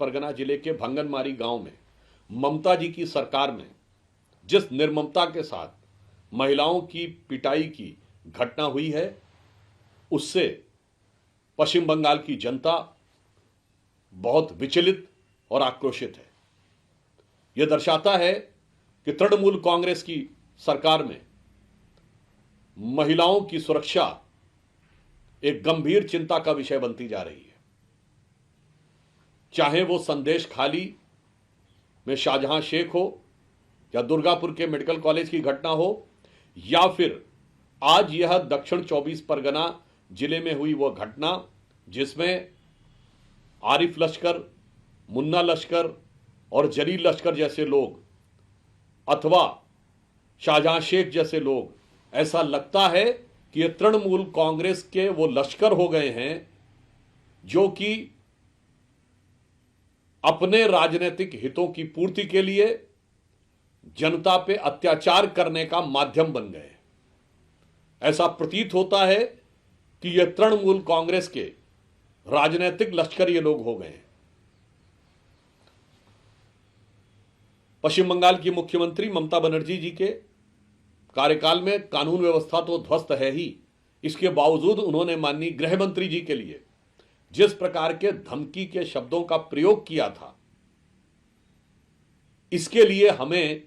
परगना जिले के भंगनमारी गांव में ममता जी की सरकार में जिस निर्ममता के साथ महिलाओं की पिटाई की घटना हुई है, उससे पश्चिम बंगाल की जनता बहुत विचलित और आक्रोशित है। यह दर्शाता है कि तृणमूल कांग्रेस की सरकार में महिलाओं की सुरक्षा एक गंभीर चिंता का विषय बनती जा रही है। चाहे वो संदेश खाली में शाहजहां शेख हो, या दुर्गापुर के मेडिकल कॉलेज की घटना हो, या फिर आज यह दक्षिण 24 परगना जिले में हुई वो घटना जिसमें आरिफ लश्कर, मुन्ना लश्कर और जलील लश्कर जैसे लोग अथवा शाहजहां शेख जैसे लोग, ऐसा लगता है कि ये तृणमूल कांग्रेस के वो लश्कर हो गए हैं जो कि अपने राजनीतिक हितों की पूर्ति के लिए जनता पे अत्याचार करने का माध्यम बन गए। ऐसा प्रतीत होता है कि ये तृणमूल कांग्रेस के राजनीतिक लश्कर ये लोग हो गए हैं। पश्चिम बंगाल की मुख्यमंत्री ममता बनर्जी जी के कार्यकाल में कानून व्यवस्था तो ध्वस्त है ही, इसके बावजूद उन्होंने माननीय गृह मंत्री जी के लिए जिस प्रकार के धमकी के शब्दों का प्रयोग किया था, इसके लिए हमें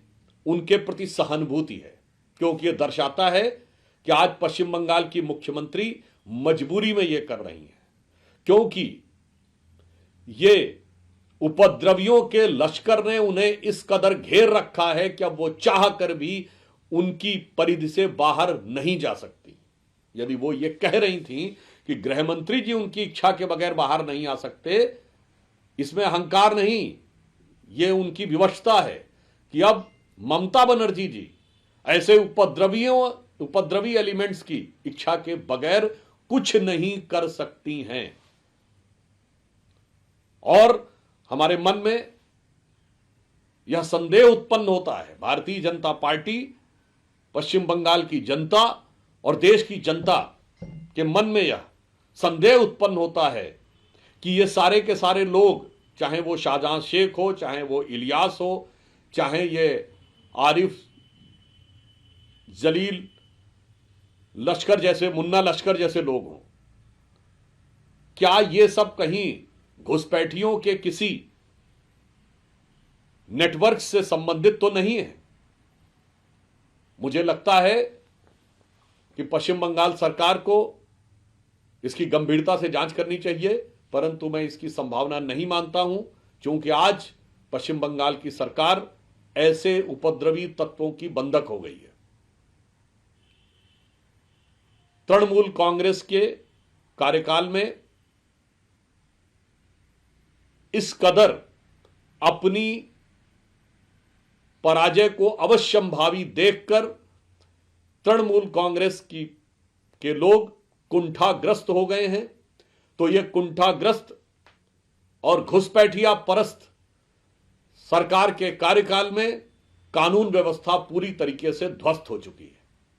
उनके प्रति सहानुभूति है, क्योंकि यह दर्शाता है कि आज पश्चिम बंगाल की मुख्यमंत्री मजबूरी में यह कर रही हैं, क्योंकि ये उपद्रवियों के लश्कर ने उन्हें इस कदर घेर रखा है कि अब वो चाह कर भी उनकी परिधि से बाहर नहीं जा सकती। यदि वो ये कह रही थी कि गृह मंत्री जी उनकी इच्छा के बगैर बाहर नहीं आ सकते, इसमें अहंकार नहीं, ये उनकी विवशता है कि अब ममता बनर्जी जी ऐसे उपद्रवी एलिमेंट्स की इच्छा के बगैर कुछ नहीं कर सकती हैं। और हमारे मन में यह संदेह उत्पन्न होता है, भारतीय जनता पार्टी, पश्चिम बंगाल की जनता और देश की जनता के मन में यह संदेह उत्पन्न होता है कि ये सारे के सारे लोग, चाहे वो शाहजहां शेख हो, चाहे वो इलियास हो, चाहे ये आरिफ, जलील लश्कर जैसे, मुन्ना लश्कर जैसे लोग हों, क्या ये सब कहीं घुसपैठियों के किसी नेटवर्क से संबंधित तो नहीं है? मुझे लगता है कि पश्चिम बंगाल सरकार को इसकी गंभीरता से जांच करनी चाहिए, परंतु मैं इसकी संभावना नहीं मानता हूं, क्योंकि आज पश्चिम बंगाल की सरकार ऐसे उपद्रवी तत्वों की बंधक हो गई है। तृणमूल कांग्रेस के कार्यकाल में इस कदर अपनी पराजय को अवश्यंभावी देखकर तृणमूल कांग्रेस के लोग कुंठाग्रस्त हो गए हैं। तो यह कुंठाग्रस्त और घुसपैठिया परस्त सरकार के कार्यकाल में कानून व्यवस्था पूरी तरीके से ध्वस्त हो चुकी है।